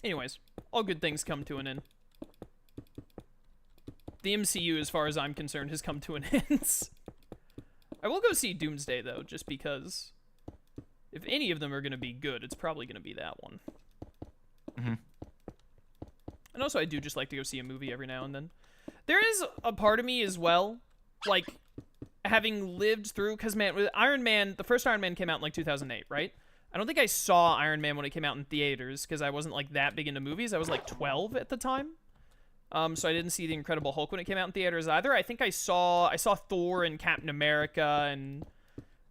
Anyways, all good things come to an end. The MCU, as far as I'm concerned, has come to an end. I will go see Doomsday, though, just because if any of them are going to be good, it's probably going to be that one. Mm-hmm. And also, I do just like to go see a movie every now and then. There is a part of me as well, like, having lived through, because, man, with Iron Man, the first Iron Man came out in, like, 2008, right? I don't think I saw Iron Man when it came out in theaters, because I wasn't, like, that big into movies. I was, like, 12 at the time. So I didn't see The Incredible Hulk when it came out in theaters either. I think I saw Thor and Captain America, and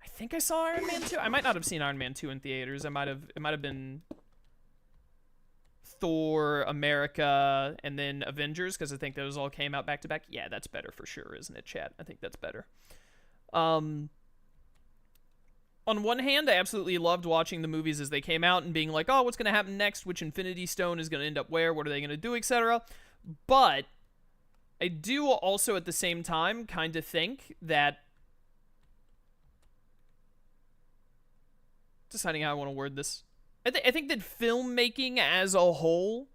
I think I saw Iron Man 2. I might not have seen Iron Man 2 in theaters. It might have been Thor, America, and then Avengers, because I think those all came out back to back. Yeah, that's better for sure, isn't it, chat? I think that's better. On one hand, I absolutely loved watching the movies as they came out and being like, oh, what's going to happen next? Which Infinity Stone is going to end up where? What are they going to do, etc. But I do also at the same time kind of think that, deciding how I want to word this, I think that filmmaking as a whole,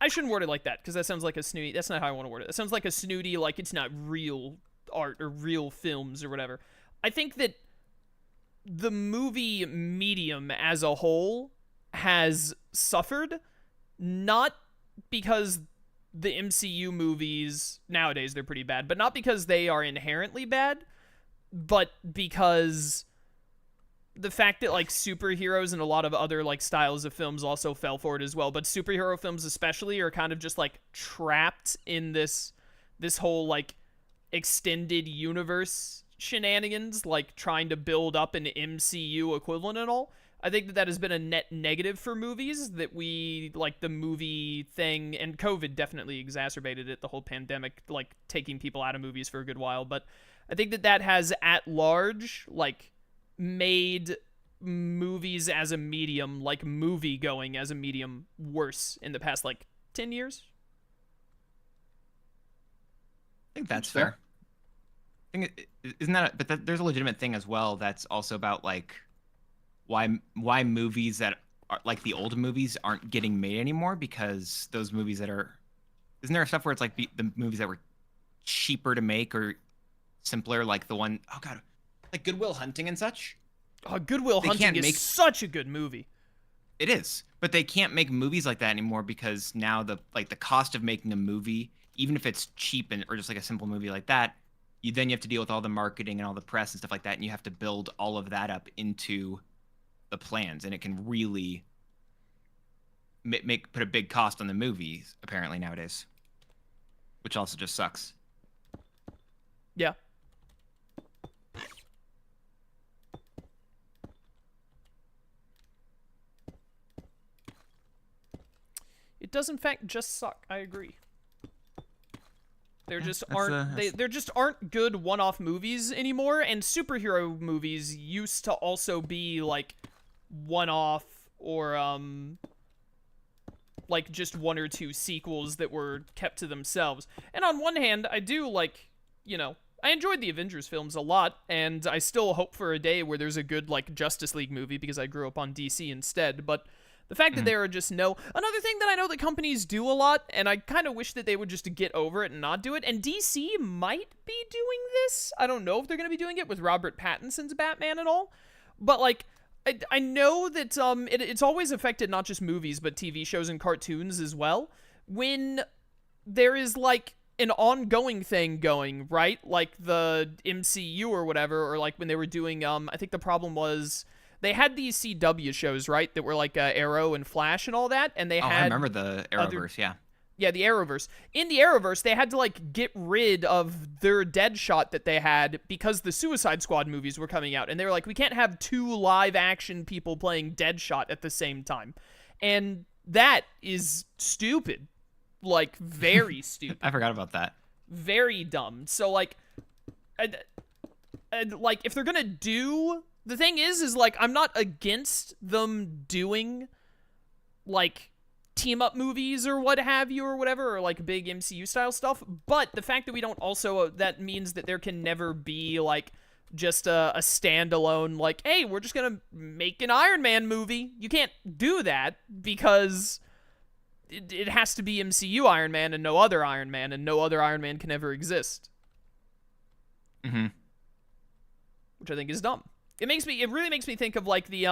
I shouldn't word it like that, because that sounds like a snooty, that's not how I want to word it. It sounds like a snooty, like it's not real art or real films or whatever. I think that the movie medium as a whole has suffered, not because the MCU movies, nowadays they're pretty bad, but not because they are inherently bad, but because the fact that, like, superheroes and a lot of other, like, styles of films also fell for it as well, but superhero films especially are kind of just, like, trapped in this whole, like, extended universe shenanigans, like, trying to build up an MCU equivalent and all. I think that has been a net negative for movies, that we, like, the movie thing, and COVID definitely exacerbated it, the whole pandemic, like, taking people out of movies for a good while, but I think that has, at large, like, made movies as a medium, like movie going as a medium, worse in the past, like, 10 years. I think that's fair. I think isn't that, but there's a legitimate thing as well that's also about, like, why movies that are like the old movies aren't getting made anymore, because those movies that are, isn't there stuff where it's like the movies that were cheaper to make or simpler, like the one, oh god, like Good Will Hunting and such. Good Will Hunting is such a good movie. It is, but they can't make movies like that anymore, because now the cost of making a movie, even if it's cheap or just like a simple movie like that, you have to deal with all the marketing and all the press and stuff like that, and you have to build all of that up into the plans, and it can really put a big cost on the movies apparently nowadays, which also just sucks. Yeah. It does in fact just suck. I agree. There just aren't good one-off movies anymore, and superhero movies used to also be like one-off or like just one or two sequels that were kept to themselves. And on one hand, I do like, I enjoyed the Avengers films a lot, and I still hope for a day where there's a good, like, Justice League movie, because I grew up on DC instead, but the fact that there are just another thing that I know that companies do a lot, and I kind of wish that they would just get over it and not do it, and DC might be doing this. I don't know if they're going to be doing it with Robert Pattinson's Batman and all, but, like, I know that it's always affected not just movies, but TV shows and cartoons as well, when there is, like, an ongoing thing going, right? Like the MCU or whatever, or like when they were doing, I think the problem was they had these CW shows, right, that were like Arrow and Flash and all that, and they had... I remember the Arrowverse, yeah. Yeah, the Arrowverse. In the Arrowverse, they had to, like, get rid of their Deadshot that they had because the Suicide Squad movies were coming out, and they were like, we can't have two live-action people playing Deadshot at the same time. And that is stupid. Like, very stupid. I forgot about that. Very dumb. So, like, like, if they're gonna do... The thing is, like, I'm not against them doing, like, team-up movies or what have you or whatever, or, like, big MCU-style stuff, but the fact that we don't also... that means that there can never be, like, just a standalone, like, hey, we're just gonna make an Iron Man movie. You can't do that, because it has to be MCU Iron Man and no other Iron Man, and no other Iron Man can ever exist. Mm-hmm. Which I think is dumb. It really makes me think of like the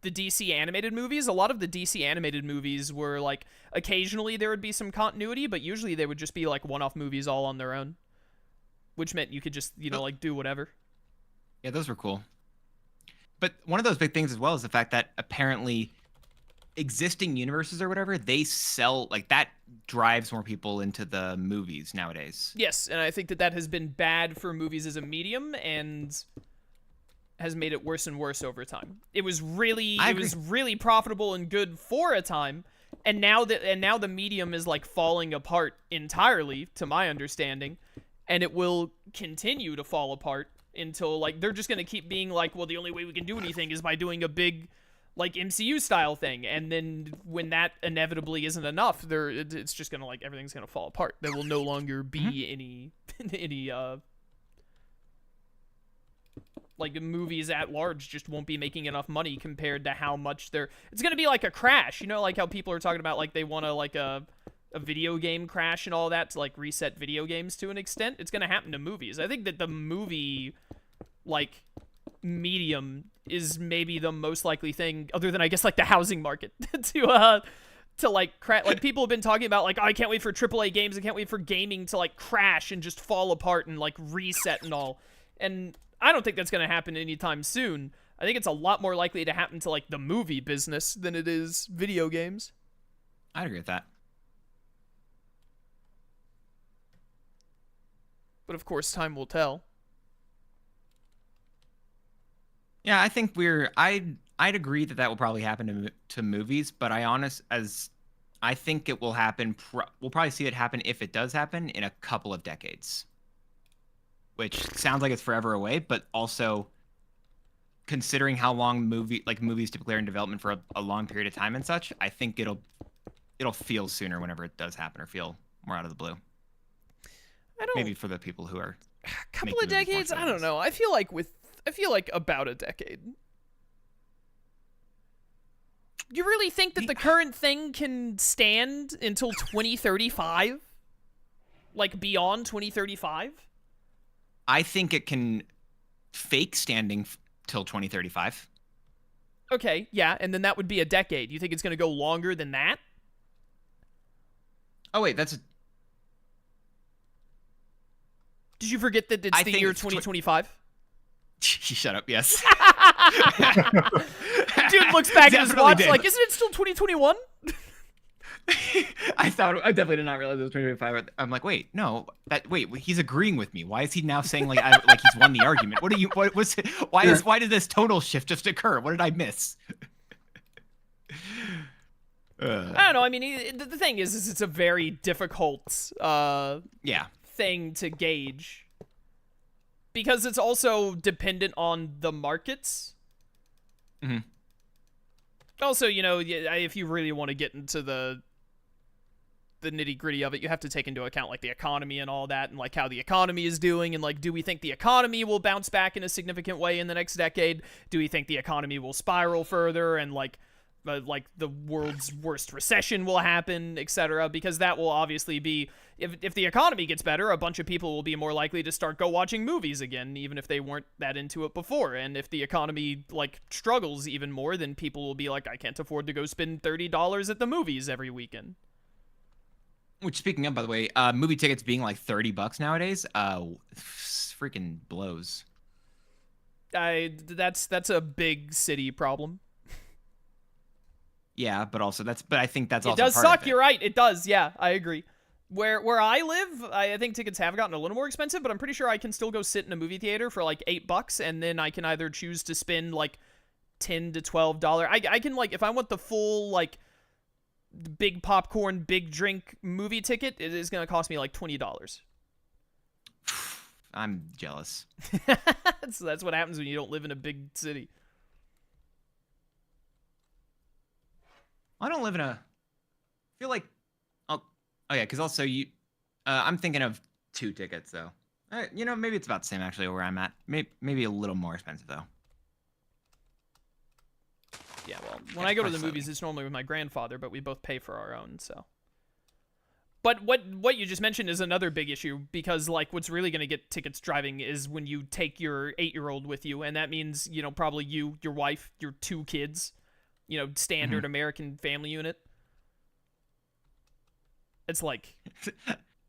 DC animated movies. A lot of the DC animated movies were like occasionally there would be some continuity, but usually they would just be like one-off movies all on their own, which meant you could just, like do whatever. Yeah, those were cool. But one of those big things as well is the fact that apparently existing universes or whatever, they sell, like, that drives more people into the movies nowadays. Yes, and I think that has been bad for movies as a medium and has made it worse and worse over time. It was really profitable and good for a time, and now the medium is like falling apart entirely, to my understanding, and it will continue to fall apart until like they're just gonna keep being like, well, the only way we can do anything is by doing a big like MCU style thing, and then when that inevitably isn't enough, it's just gonna like everything's gonna fall apart. There will no longer be any like movies at large just won't be making enough money compared to how much it's gonna be like a crash, like how people are talking about like they want to like a video game crash and all that to like reset video games to an extent. It's gonna happen to movies. I think that the movie like medium is maybe the most likely thing, other than I guess like the housing market, to like crash. Like people have been talking about like, oh, I can't wait for AAA games. I can't wait for gaming to like crash and just fall apart and like reset and all. And I don't think that's gonna happen anytime soon. I think it's a lot more likely to happen to like the movie business than it is video games. I'd agree with that. But of course, time will tell. Yeah, I think I'd agree that will probably happen to movies, but I think it will happen. We'll probably see it happen, if it does happen, in a couple of decades. Which sounds like it's forever away, but also considering how long movies typically are in development for a long period of time and such, I think it'll feel sooner whenever it does happen, or feel more out of the blue. Maybe for the people who are a couple of decades. I don't know. I feel like about a decade. You really think that the current thing can stand until 2035? Like beyond 2035? I think it can fake standing till 2035. Okay, yeah, and then that would be a decade. You think it's going to go longer than that? Oh wait, Did you forget that it's the year 2025? Shut up, yes. Dude looks back at his watch like, isn't it still 2021? I definitely did not realize it was 2025. I'm like, wait, no, he's agreeing with me. Why is he now saying like he's won the argument? Why did this tonal shift just occur? What did I miss? I don't know. I mean, the thing is it's a very difficult thing to gauge, because it's also dependent on the markets. Mm-hmm. Also, if you really want to get into the nitty-gritty of it, you have to take into account like the economy and all that, and like how the economy is doing, and like, do we think the economy will bounce back in a significant way in the next decade? Do we think the economy will spiral further, and like the world's worst recession will happen, etc.? Because that will obviously be, if the economy gets better, a bunch of people will be more likely to start watching movies again, even if they weren't that into it before. And if the economy like struggles even more, then people will be like, I can't afford to go spend $30 at the movies every weekend. Which, speaking of, by the way, movie tickets being like $30 nowadays, freaking blows. That's a big city problem. Yeah, but I think that's also it does part suck. of it. You're right. It does. Yeah, I agree. Where I live, I think tickets have gotten a little more expensive, but I'm pretty sure I can still go sit in a movie theater for like $8, and then I can either choose to spend like $10 to $12. I can, like, if I want the full like big popcorn, big drink movie ticket, it is going to cost me like $20. I'm jealous. So that's what happens when you don't live in a big city. I don't live in I feel like, oh yeah, because also I'm thinking of 2 tickets though. Maybe it's about the same actually where I'm at. Maybe a little more expensive though. Yeah, well, when Yeah, I go to probably the slightly. movies, it's normally with my grandfather, but we both pay for our own, so. But what you just mentioned is another big issue, because, like, what's really going to get tickets driving is when you take your 8-year-old with you, and that means, you know, probably you, your wife, your 2 kids, you know, standard American family unit. It's like,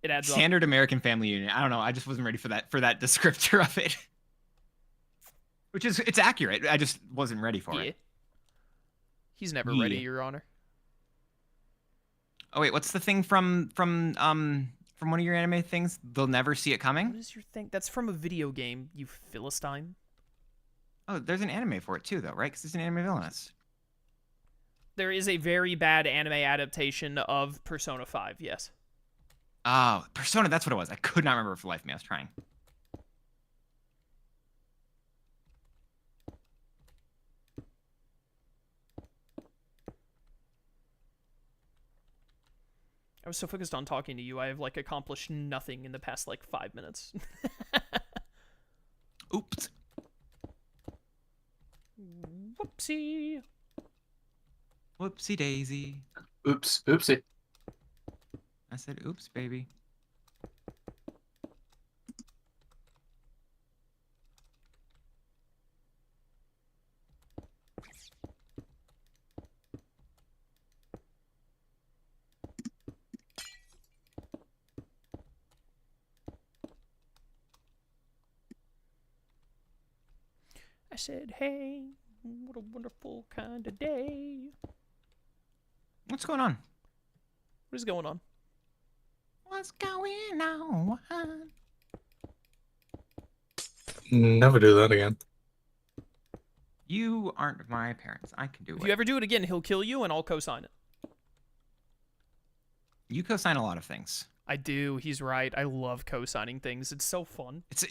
it adds up. Standard American family unit. I don't know. I just wasn't ready for that descriptor of it. Which is, it's accurate. I just wasn't ready for Yeah. it. He's never Yeah. ready, Your Honor. Oh wait, what's the thing from one of your anime things? They'll never see it What coming. is your thing? That's from a video game, you Philistine. Oh, there's an anime for it too, though, right? Because it's an anime villainous. There is a very bad anime adaptation of Persona 5, yes. Oh, Persona. That's what it was. I could not remember for the life of me. I was trying. I was so focused on talking to you, I have, like, accomplished nothing in the past, like, 5 minutes. Oops. Whoopsie. Whoopsie daisy. Oops. Oopsie. I said, oops, baby. I said, hey, what a wonderful kind of day. What's going on? What is going on? What's going on? Never do that again. You aren't my parents. I can do it. If you ever do it again, he'll kill you and I'll co-sign it. You co-sign a lot of things. I do. He's right. I love co-signing things. It's so fun. It's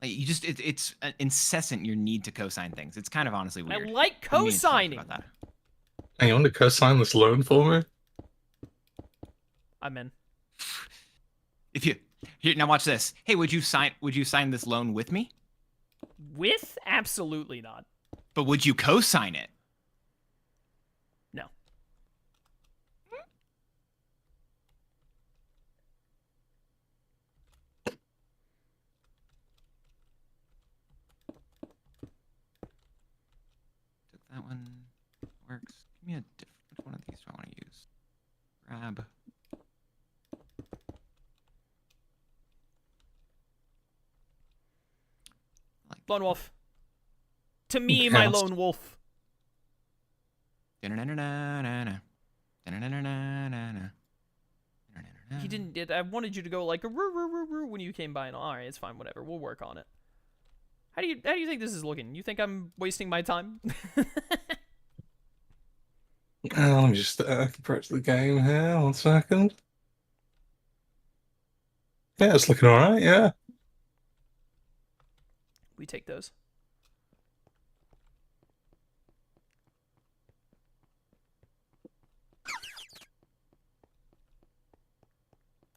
like you just it's incessant your need to co-sign things. It's kind of honestly weird. I like I mean, it's talked co-signing. about that. Hey, you want to co-sign this loan for me? I'm in. If you here now watch this. Hey, would you sign this loan with me? With? Absolutely not. But would you co-sign it? No. Took that one. Works. Give me a different. Which one of these do I want to use? Grab. Lone wolf. To me, my lone wolf. He didn't. I wanted you to go like a roo roo roo roo when you came by, and all right, it's fine, whatever. We'll work on it. How do you think this is looking? You think I'm wasting my time? Let me just approach the game here. 1 second. Yeah, it's looking alright, yeah. We take those.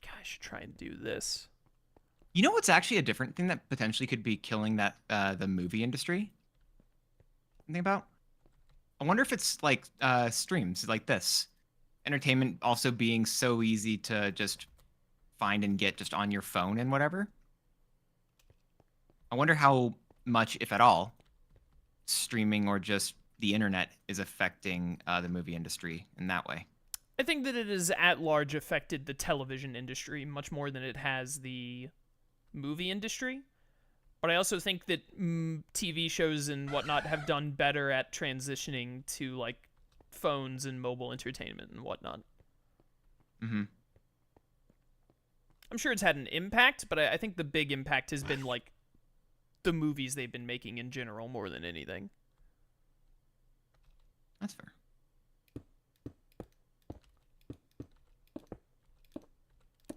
God, I should try and do this. You know what's actually a different thing that potentially could be killing that the movie industry? Think about? I wonder if it's like streams like this. Entertainment also being so easy to just find and get just on your phone and whatever. I wonder how much, if at all, streaming or just the internet is affecting the movie industry in that way. I think that it has at large affected the television industry much more than it has the movie industry. But I also think that TV shows and whatnot have done better at transitioning to like phones and mobile entertainment and whatnot. Mm-hmm. I'm sure it's had an impact, but I think the big impact has been like the movies they've been making in general more than anything. That's fair.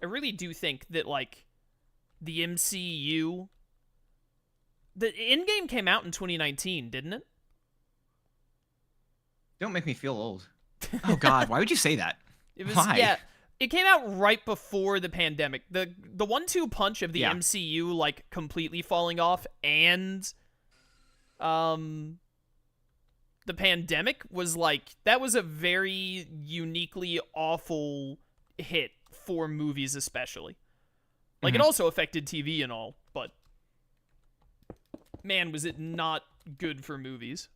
I really do think that like the MCU, the Endgame came out in 2019, didn't it? Don't make me feel old. Oh God, why would you say that? It was Why? yeah. It came out right before the pandemic. The 1-2 punch of the Yeah. MCU like completely falling off and the pandemic was like, that was a very uniquely awful hit for movies, especially. Like, it also affected TV and all, but man, was it not good for movies.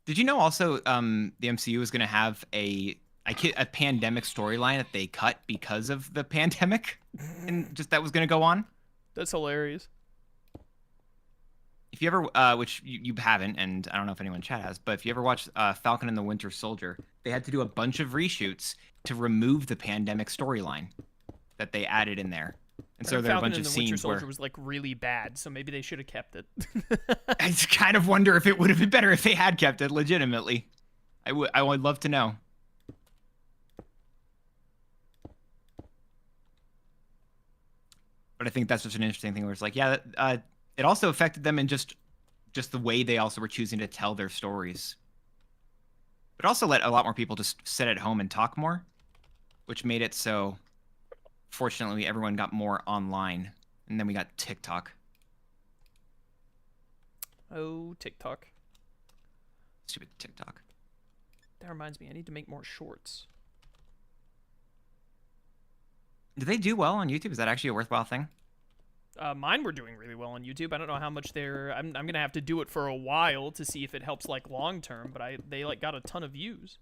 Did you know also the MCU was going to have a pandemic storyline that they cut because of the pandemic, and just that was going to go on? That's hilarious. If you ever, which you haven't, and I don't know if anyone in chat has, but if you ever watched Falcon and the Winter Soldier, they had to do a bunch of reshoots to remove the pandemic storyline that they added in there. And so there are a bunch of scenes Winter Soldier where was like really bad, so maybe they should have kept it. I just kind of wonder if it would have been better if they had kept it. Legitimately, I would love to know. But I think that's just an interesting thing where it's like, yeah, it also affected them in just the way they also were choosing to tell their stories. But also let a lot more people just sit at home and talk more, which made it so, fortunately, everyone got more online. And then we got TikTok. Oh, TikTok. Stupid TikTok. That reminds me, I need to make more shorts. Do they do well on YouTube? Is that actually a worthwhile thing? Mine were doing really well on YouTube. I don't know how much they're... I'm gonna have to do it for a while to see if it helps, like, long-term, but they, like, got a ton of views.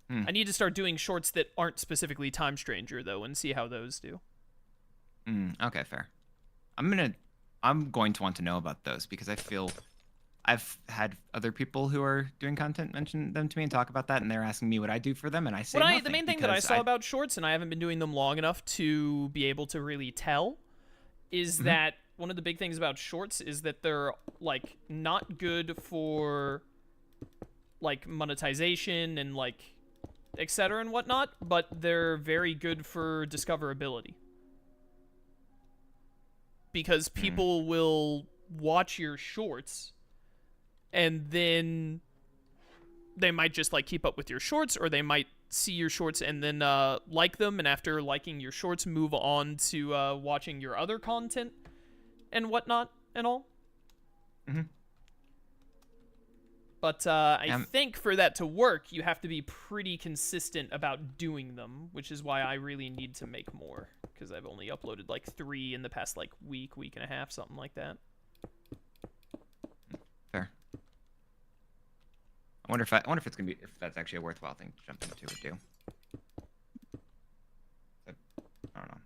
I need to start doing shorts that aren't specifically Time Stranger, though, and see how those do. Okay, fair. I'm going to want to know about those, because I feel I've had other people who are doing content mention them to me and talk about that, and they're asking me what I do for them, and I say nothing. The main thing that I saw about shorts, and I haven't been doing them long enough to be able to really tell, is that one of the big things about shorts is that they're, like, not good for, like, monetization and, like, etc. and whatnot, but they're very good for discoverability. Because people will watch your shorts, and then they might just, like, keep up with your shorts, or they might see your shorts and then like them, and after liking your shorts, move on to watching your other content and whatnot and all. But I think for that to work, you have to be pretty consistent about doing them, which is why I really need to make more, because I've only uploaded like 3 in the past like week and a half, something like that. Fair. I wonder if it's gonna be, if that's actually a worthwhile thing to jump into or do. I don't know.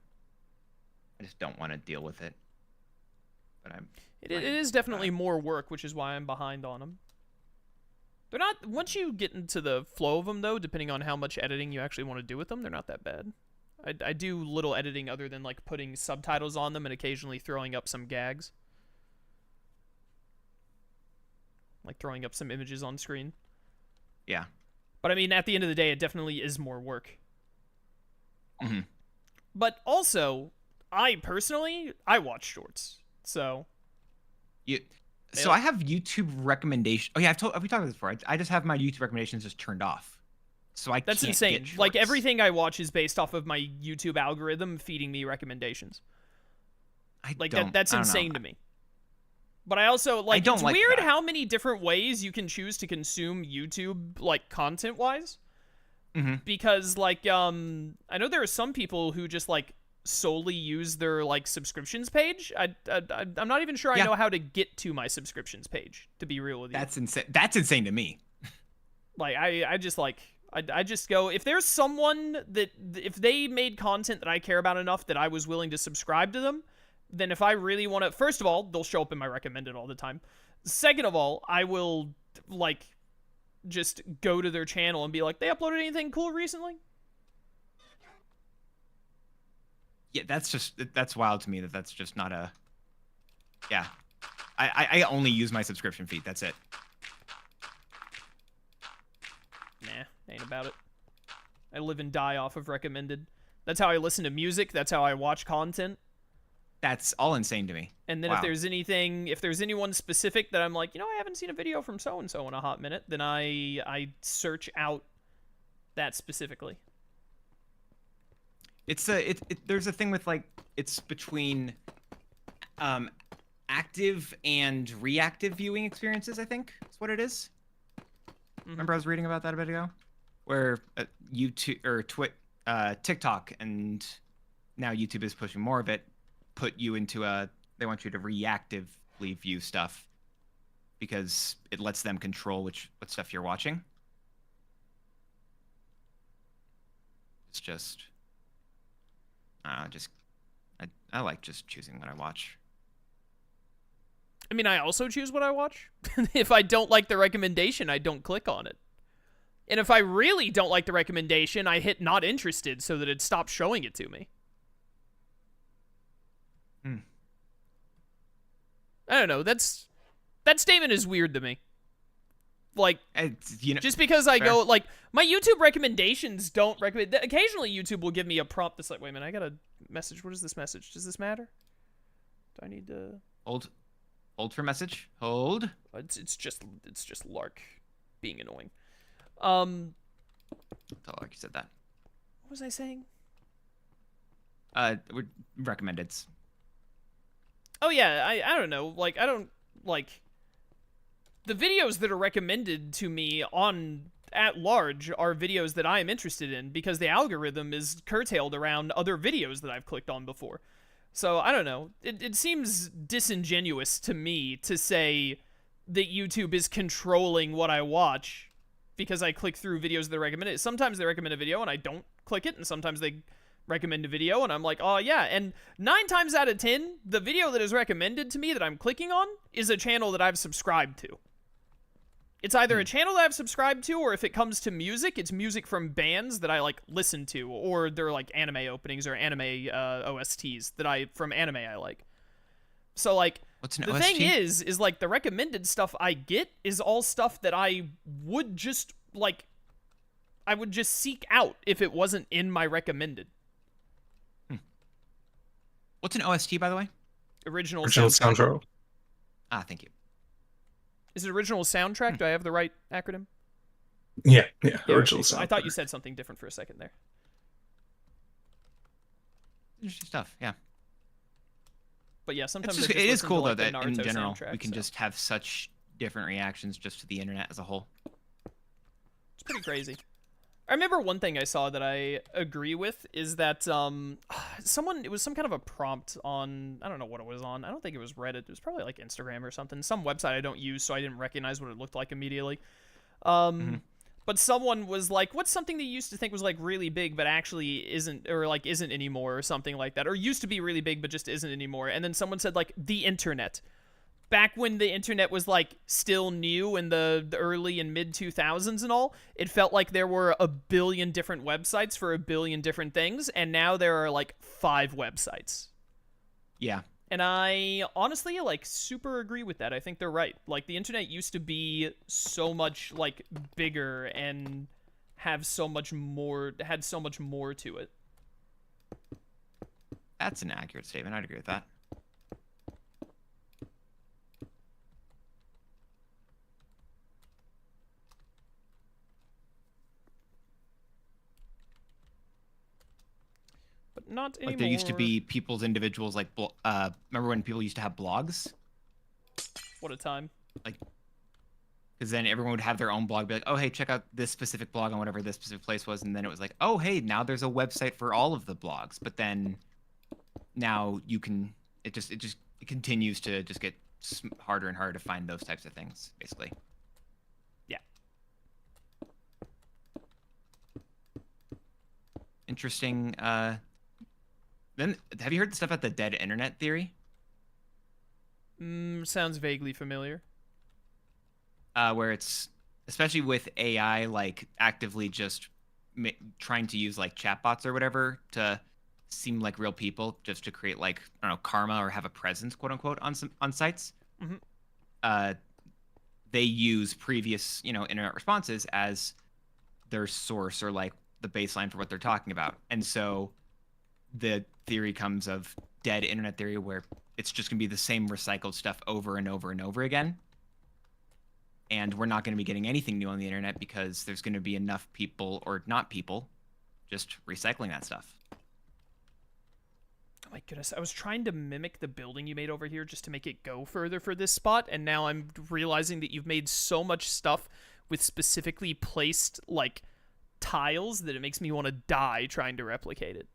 I just don't want to deal with it. But it is definitely more work, which is why I'm behind on them. They're not, once you get into the flow of them, though, depending on how much editing you actually want to do with them, they're not that bad. I do little editing other than, like, putting subtitles on them and occasionally throwing up some gags. Like, throwing up some images on screen. Yeah. But, I mean, at the end of the day, it definitely is more work. But also, I watch shorts, so... So I have YouTube recommendations. Oh yeah, have we talked about this before? I just have my YouTube recommendations just turned off, so I That's can't insane. Get like shorts. everything I watch is based off of my YouTube algorithm feeding me recommendations. That's insane to me. But I also like. It's weird how many different ways you can choose to consume YouTube, like content wise. Because like I know there are some people who just like solely use their like subscriptions page. I'm not even sure I know how to get to my subscriptions page, to be real with you. That's insane. That's insane to me. Like I just go, if there's someone that if they made content that I care about enough that I was willing to subscribe to them, then if I really want to, first of all, they'll show up in my recommended all the time. Second of all, I will like just go to their channel and be like, they uploaded anything cool recently? Yeah, that's wild to me that's just not a... Yeah. I only use my subscription feed. That's it. Nah, ain't about it. I live and die off of recommended. That's how I listen to music. That's how I watch content. That's all insane to me. And then if there's anyone specific that I'm like, you know, I haven't seen a video from so-and-so in a hot minute, then I search out that specifically. There's a thing with like, it's between active and reactive viewing experiences, I think is what it is. Remember I was reading about that a bit ago? Where YouTube or TikTok and now YouTube is pushing more of it, put you into they want you to reactively view stuff because it lets them control what stuff you're watching. It's just, I like just choosing what I watch. I mean, I also choose what I watch. If I don't like the recommendation, I don't click on it. And if I really don't like the recommendation, I hit not interested so that it stops showing it to me. I don't know. That statement is weird to me. Like, just because I go, like, my YouTube recommendations don't recommend. Occasionally, YouTube will give me a prompt that's like, wait a minute, I got a message. What is this message? Does this matter? Do I need to hold for message? Hold. It's just Lark being annoying. Like you said that. What was I saying? We're recommendeds. Oh yeah, I don't know. Like, I don't like the videos that are recommended to me at large are videos that I am interested in because the algorithm is curtailed around other videos that I've clicked on before. So I don't know. It seems disingenuous to me to say that YouTube is controlling what I watch because I click through videos that are recommended. Sometimes they recommend a video and I don't click it, and sometimes they recommend a video and I'm like, oh yeah. And 9 times out of 10, the video that is recommended to me that I'm clicking on is a channel that I've subscribed to. It's either a channel that I've subscribed to, or if it comes to music, it's music from bands that I like listen to, or they're like anime openings or anime OSTs from anime I like. So like, what's an the OST? thing is like the recommended stuff I get is all stuff that I would just like, I would just seek out if it wasn't in my recommended. What's an OST, by the way? Original soundtrack. Ah, thank you. Is it original soundtrack? Do I have the right acronym? Yeah, okay. original soundtrack. I thought you said something different for a second there. Interesting stuff, yeah. But yeah, sometimes it is cool to, like, though that in Naruto general soundtrack, we can just have such different reactions just to the internet as a whole. It's pretty crazy. I remember one thing I saw that I agree with is that it was some kind of a prompt on, I don't know what it was on. I don't think it was Reddit. It was probably like Instagram or something. Some website I don't use, so I didn't recognize what it looked like immediately. But someone was like, what's something that you used to think was like really big but actually isn't, or like isn't anymore, or something like that, or used to be really big but just isn't anymore. And then someone said like the internet. Back when the internet was like still new in the early and mid 2000s and all, it felt like there were a billion different websites for a billion different things, and now there are like 5 websites. Yeah. And I honestly like super agree with that. I think they're right. Like the internet used to be so much like bigger and had so much more to it. That's an accurate statement. I'd agree with that. But not anymore. Like there used to be people's individuals like remember when people used to have blogs? What a time. Like, because then everyone would have their own blog, be like, oh hey, check out this specific blog on whatever this specific place was, and then it was like, oh hey, now there's a website for all of the blogs. But then now you can it continues to just get harder and harder to find those types of things, basically. Yeah. Interesting. Then have you heard the stuff about the dead internet theory? Sounds vaguely familiar. Where it's, especially with AI, like actively just trying to use like chatbots or whatever to seem like real people, just to create like, I don't know, karma or have a presence, quote unquote, on sites. They use previous, internet responses as their source or like the baseline for what they're talking about. And so the theory comes of dead internet theory, where it's just going to be the same recycled stuff over and over and over again. And we're not going to be getting anything new on the internet because there's going to be enough people, or not people, just recycling that stuff. Oh my goodness, I was trying to mimic the building you made over here just to make it go further for this spot, and now I'm realizing that you've made so much stuff with specifically placed, like, tiles that it makes me want to die trying to replicate it.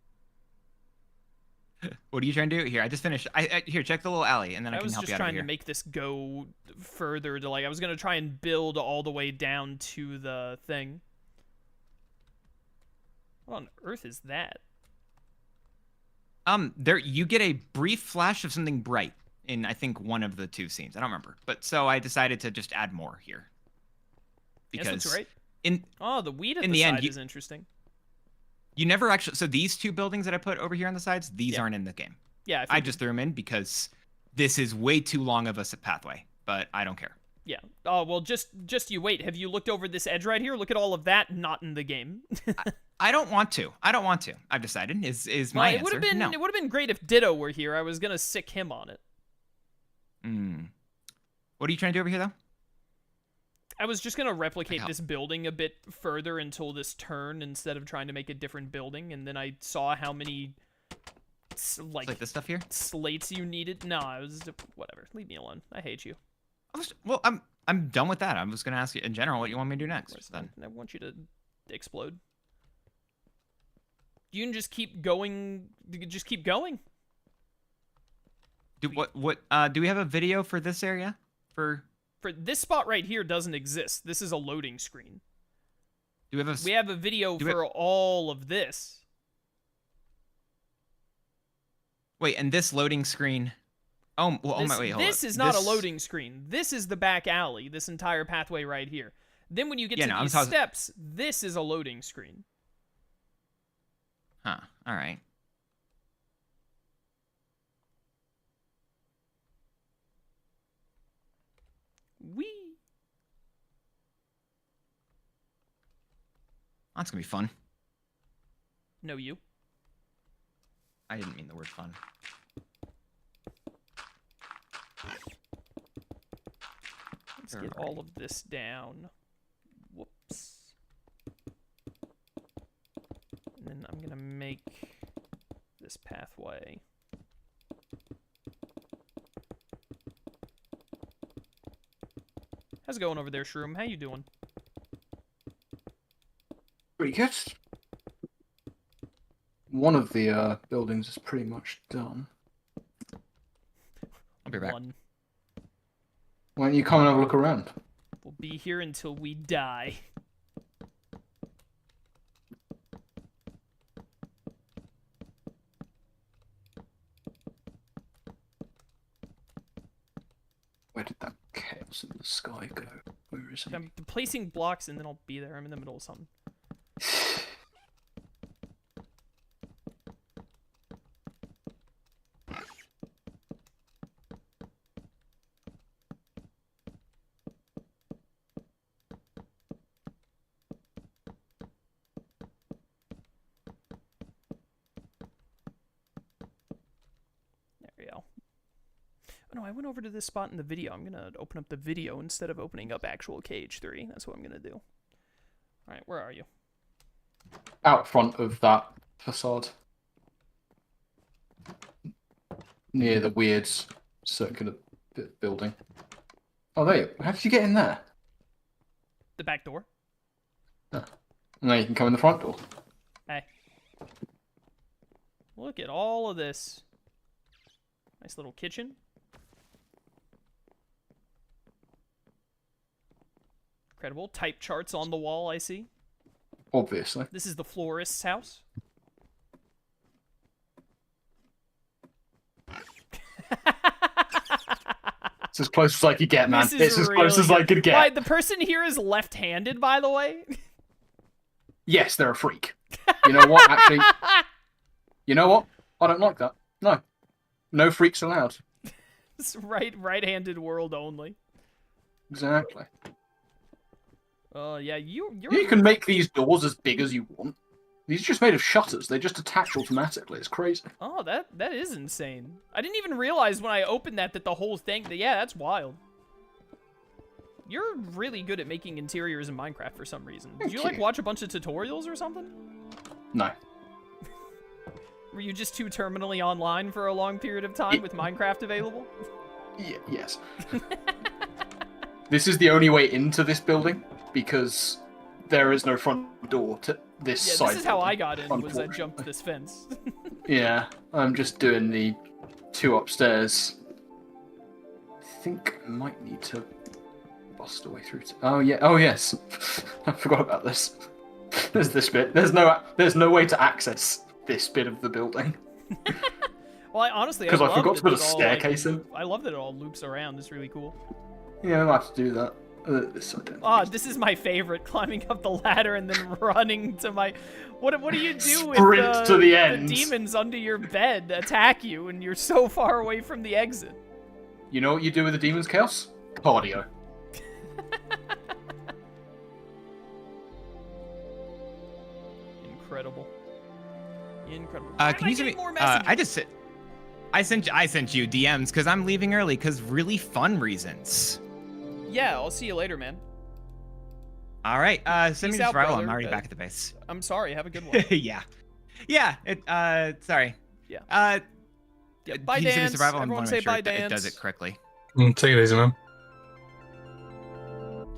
What are you trying to do? Here, I just finished. Here, check the little alley, and then I can was help just you out of trying here. to make this go further to, like, I was going to try and build all the way down to the thing. What on earth is that? There you get a brief flash of something bright in I think one of the 2 scenes. I don't remember, but so I decided to just add more here. Because Because that's right. in Oh, the weed at in the the side end, is interesting. you never actually. So these 2 buildings that I put over here on the sides, these aren't in the game. Yeah, I just threw them in because this is way too long of a pathway, but I don't care. Yeah. Oh, well, just you wait. Have you looked over this edge right here? Look at all of that not in the game. I don't want to. I don't want to. I've decided is my it answer. would have been No. it would have been great if Ditto were here. I was gonna sick him on it. What are you trying to do over here, though? I was just gonna replicate this building a bit further until this turn instead of trying to make a different building, and then I saw how many Like this stuff here? slates you needed. No, I was whatever. Leave me alone. I hate you. Well, I'm done with that. I was gonna ask you in general what you want me to do next. Then I want you to explode. You can just keep going. Just keep going. do we have a video for this area? For this spot right here doesn't exist. This is a loading screen. we have a video for all of this. Wait, and this loading screen. Oh, well, wait, hold on. This is not a loading screen. This is the back alley. This entire pathway right here. Then when you get to these steps, this is a loading screen. Huh. All right. That's gonna be fun. No, you. I didn't mean the word fun. Let's get all of this down. Whoops. And then I'm gonna make this pathway. How's it going over there, Shroom? How you doing? Pretty good. One of the buildings is pretty much done. I'll be back. One. Why don't you come and have a look around? We'll be here until we die. Where did that chaos in the sky go? Where is it? I'm placing blocks and then I'll be there. I'm in the middle of something. No, I went over to this spot in the video. I'm going to open up the video instead of opening up actual KH3. That's what I'm going to do. All right, where are you? Out front of that facade. Near the weird circular building. Oh, there you go. How did you get in there? The back door. Oh. Now you can come in the front door. Hey. Look at all of this. Nice little kitchen. Incredible. Type charts on the wall, I see. Obviously. This is the florist's house. It's as close as I could get, man. This is It's as really close as I good. could get. Why, the person here is left-handed, by the way? Yes, they're a freak. You know what? Actually, you know what? I don't like that. No. No freaks allowed. It's right-handed world only. Exactly. Yeah, you can make these doors as big as you want. These are just made of shutters. They just attach automatically. It's crazy. Oh, that is insane. I didn't even realize when I opened that the whole thing... Yeah, that's wild. You're really good at making interiors in Minecraft for some reason. Did you, like, watch a bunch of tutorials or something? No. Were you just too terminally online for a long period of time with Minecraft available? Yes. This is the only way into this building because there is no front door to this side. This is how I got in, was I unfortunately. jumped this fence. Yeah, I'm just doing the 2 upstairs. I think I might need to bust a way through to... Oh, yeah. Oh, yes. I forgot about this. There's this bit. There's no way to access this bit of the building. Well, honestly, Because I forgot to put a it all, staircase in. I love that it all loops around. It's really cool. Yeah, I'll have to do that. This I don't. Ah, this is my favorite, climbing up the ladder and then running to my... What do you do Sprint if to the end. demons under your bed attack you and you're so far away from the exit? You know what you do with the demon's chaos? Cardio. Incredible. Incredible. Can you send me? more messages? I sent you DMs because I'm leaving early because really fun reasons. Yeah, I'll see you later, man. All right. Send me Peace the out, survival. brother. I'm already back at the base. I'm sorry. Have a good one. Yeah. Yeah. Sorry. Yeah. Can Bye, you send me Dan. survival? I Everyone want to say make sure bye, it Dan. does it correctly. Take it easy, man.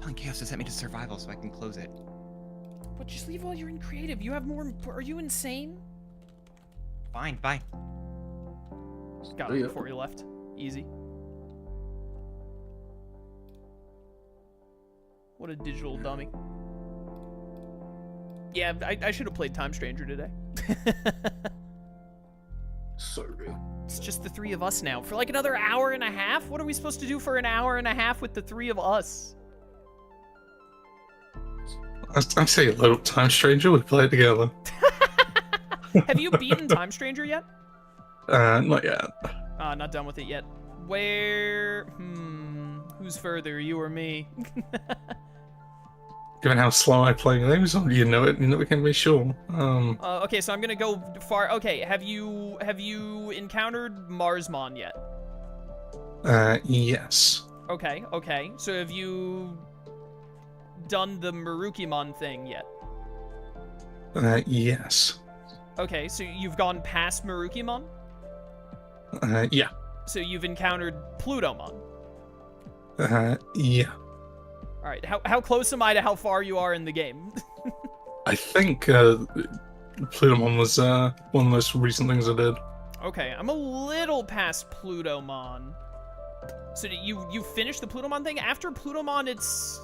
Telling Chaos to send me to survival so I can close it. But just leave while you're in creative. You have more... Are you insane? Fine. Bye. Just got See it ya. before you left. Easy. What a digital dummy. Yeah, I should have played Time Stranger today. So real. It's just the 3 of us now. For like another hour and a half? What are we supposed to do for an hour and a half with the 3 of us? I say little Time Stranger, we play together. Have you beaten Time Stranger yet? Not yet. Not done with it yet. Where... Who's further, you or me? Given how slow I play games, you know it. You know we can be sure. Okay, so I'm gonna go far... Okay, have you encountered Marsmon yet? Yes. Okay. So have you done the Marukimon thing yet? Yes. Okay, so you've gone past Marukimon? Yeah. So you've encountered Plutomon? Yeah. Alright, how close am I to how far you are in the game? I think Plutomon was one of the most recent things I did. Okay, I'm a little past Plutomon. So you finished the Plutomon thing? After Plutomon, it's...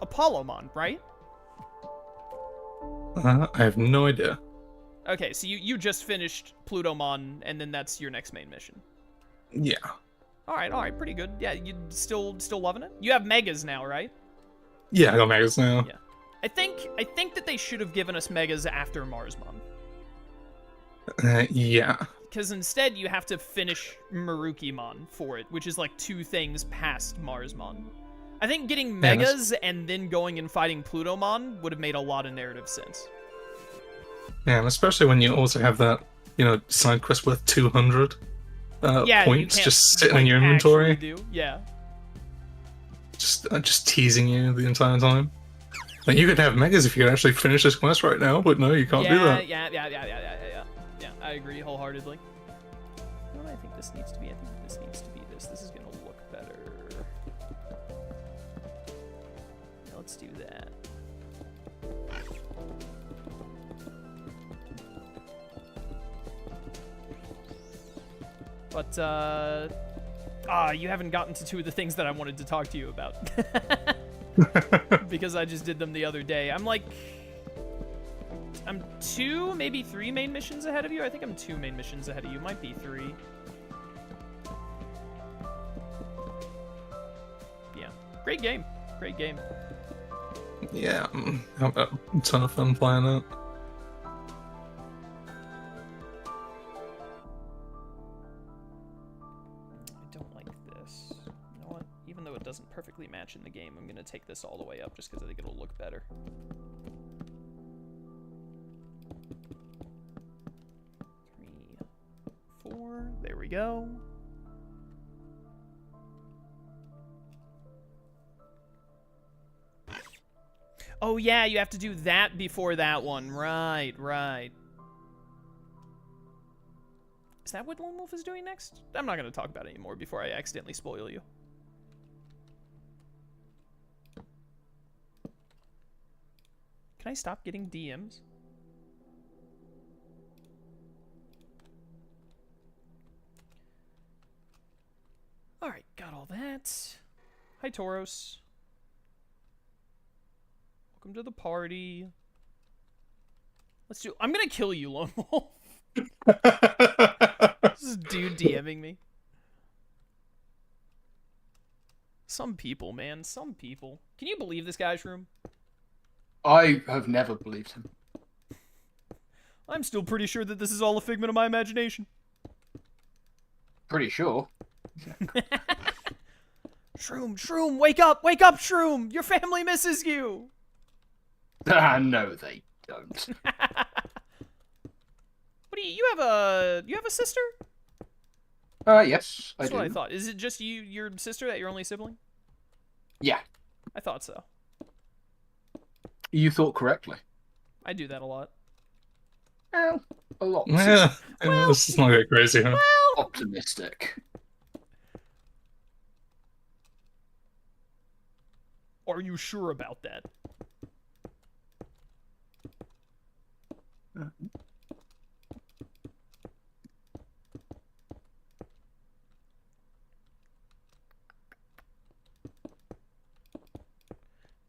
Apollomon, right? I have no idea. Okay, so you just finished Plutomon, and then that's your next main mission. Yeah. All right, pretty good. Yeah, you still loving it? You have Megas now, right? Yeah, I got Megas now. Yeah. I think that they should have given us Megas after Marsmon. Yeah. Because instead you have to finish Marukimon for it, which is like 2 things past Marsmon. I think getting Megas and then going and fighting Plutomon would have made a lot of narrative sense. Yeah, and especially when you also have that, side quest worth 200 Yeah, points you can't, just sitting in your inventory. actually do. Yeah. Just teasing you the entire time. Like, you could have Megas if you could actually finish this quest right now, but no, you can't do that. Yeah, I agree wholeheartedly. What do I think this needs to be? I think this needs to be this. This is gonna look better. Let's do that. But, you haven't gotten to 2 of the things that I wanted to talk to you about. Because I just did them the other day. I'm 2, maybe 3 main missions ahead of you. I think I'm 2 main missions ahead of you. Might be 3. Yeah. Great game. Great game. Yeah, have a ton of fun playing it. I don't like this. You know what? Even though it doesn't perfectly match in the game, I'm going to take this all the way up just because I think it'll look better. 3, 4. There we go. Oh yeah, you have to do that before that one. Right. Is that what Lone Wolf is doing next? I'm not going to talk about it anymore before I accidentally spoil you. Can I stop getting DMs? Alright, got all that. Hi, Tauros. Welcome to the party. Let's do... I'm gonna kill you, Lone Wolf. This is dude DMing me. Some people, man. Some people. Can you believe this guy's room? I have never believed him. I'm still pretty sure that this is all a figment of my imagination. Pretty sure. Shroom, wake up, Shroom! Your family misses you! Ah, no, they don't. What do you have a sister? Yes, That's I do. what I thought. Is it just your sister, that your only sibling? Yeah, I thought so. you thought correctly. I do that a lot. Well, a lot. Yeah, this is not that crazy, huh? Optimistic. Are you sure about that?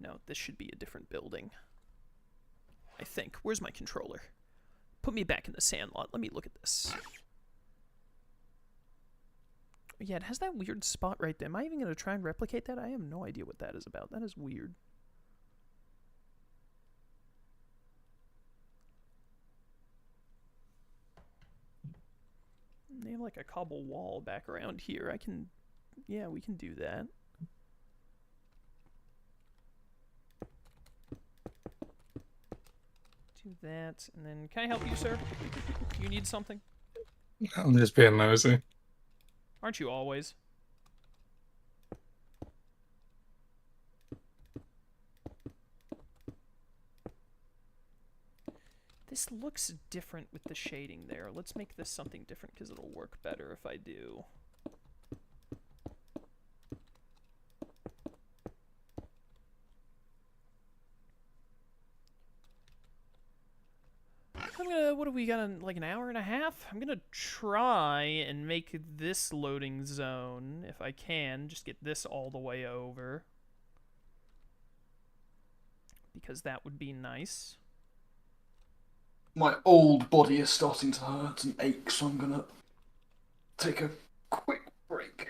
No, this should be a different building. I think. Where's my controller? Put me back in the sandlot. Let me look at this. Yeah, it has that weird spot right there. Am I even going to try and replicate that? I have no idea what that is about. That is weird. They have like a cobble wall back around here. I can... Yeah, we can do that. Do that, and then... Can I help you, sir? You need something? I'm just being nosy. Aren't you always? This looks different with the shading there. Let's make this something different because it'll work better if I do. What have we got in like an hour and a half? I'm gonna try and make this loading zone, if I can, just get this all the way over. Because that would be nice. My old body is starting to hurt and ache, so I'm gonna take a quick break.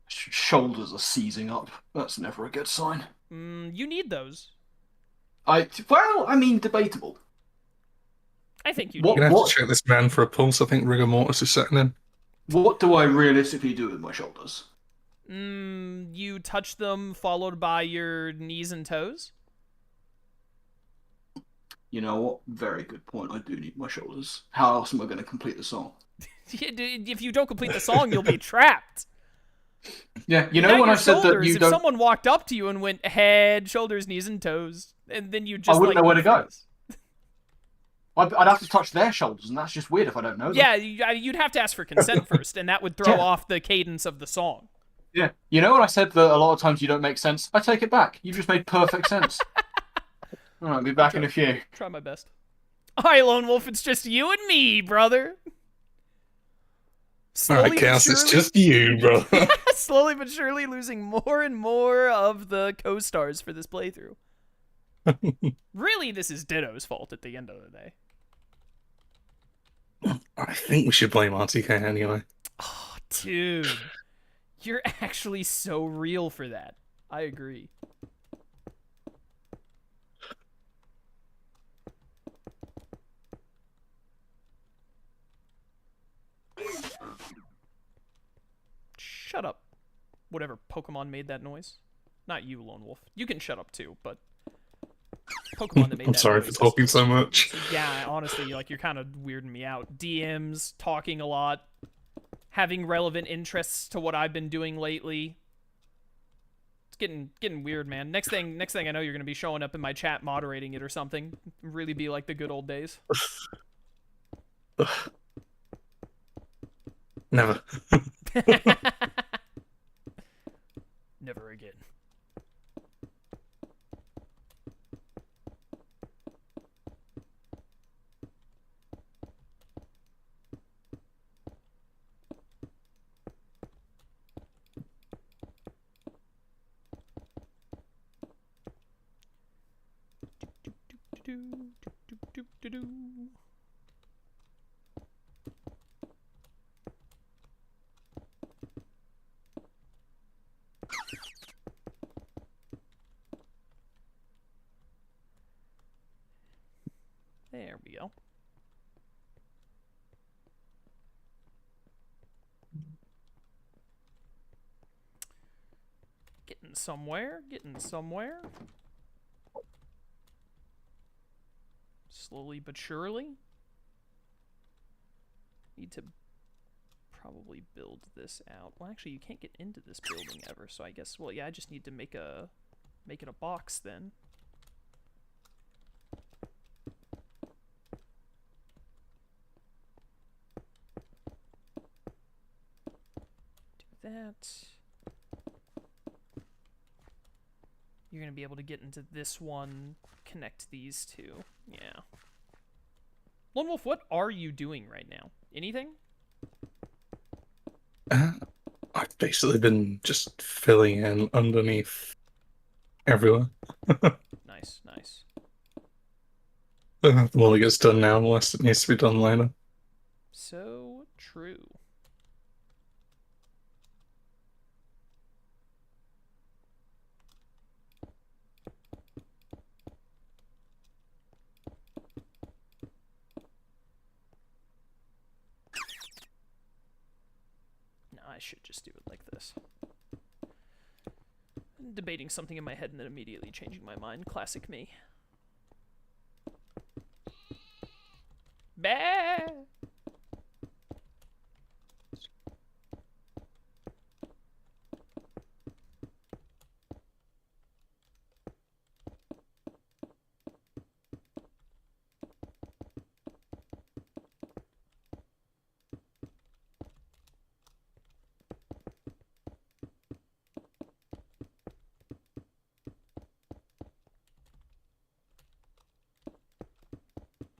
Shoulders are seizing up. That's never a good sign. You need those. Well, I mean, debatable. I think you What- do. You're gonna have to check this man for a pulse. I think rigor mortis is setting in. What do I realistically do with my shoulders? You touch them followed by your knees and toes? You know what? Very good point. I do need my shoulders. How else am I going to complete the song? If you don't complete the song, you'll be trapped. Yeah, you know Not when your I said that shoulders. you If don't... someone walked up to you and went head, shoulders, knees, and toes, and then you just I wouldn't know where to go. freeze. I'd have to touch their shoulders, and that's just weird if I don't know them. Yeah, you'd have to ask for consent first, and that would throw Yeah. off the cadence of the song. Yeah. You know when I said that a lot of times you don't make sense? I take it back. You just made perfect sense. Alright, I'll be back in a few. Try my best. Alright, Lone Wolf, it's just you and me, brother. Alright, but Cass, it's surely- just you, bro. Slowly but surely losing more and more of the co-stars for this playthrough. Really, this is Ditto's fault at the end of the day. I think we should blame RTK anyway. Oh, dude. You're actually so real for that. I agree. Shut up. Whatever Pokemon made that noise. Not you, Lone Wolf. You can shut up too, but Pokemon that made I'm that sorry noise for is- talking so much. Yeah, honestly, like you're kind of weirding me out. DMs, talking a lot, having relevant interests to what I've been doing lately. It's getting weird, man. Next thing I know, you're gonna be showing up in my chat moderating it or something. Really be like the good old days. Ugh, never. Never again. Do-do-do-do-do-do-do-do. There we go. Getting somewhere, getting somewhere. Slowly but surely. Need to probably build this out. Well, actually, you can't get into this building ever, so I guess, well, yeah, I just need to make it a box then. Do that. You're gonna be able to get into this one, connect these two. Yeah. Lone Wolf, what are you doing right now? Anything? I've basically been just filling in underneath everywhere. Nice, nice. The more it gets done now, the less it needs to be done later. So true. No, I should just do it like this. I'm debating something in my head and then immediately changing my mind. Classic me. Bah!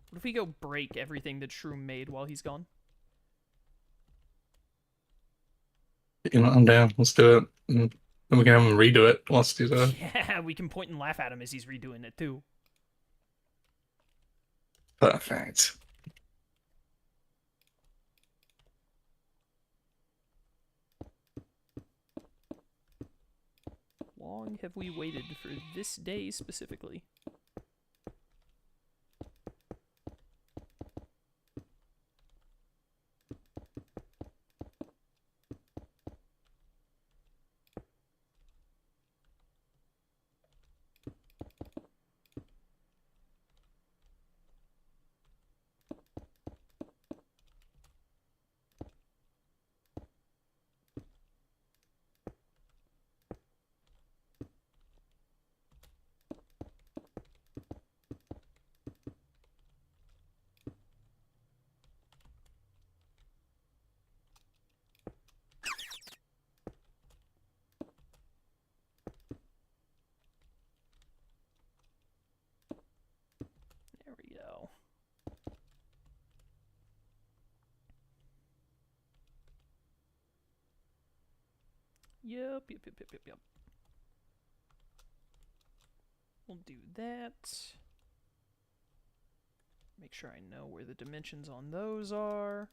What if we go break everything that Shroom made while he's gone? You know, I'm down. Let's do it. And then we can have him redo it whilst he's Yeah, we can point and laugh at him as he's redoing it too. perfect. Long have we waited for this day specifically? There we go. Yep. We'll do that. Make sure I know where the dimensions on those are.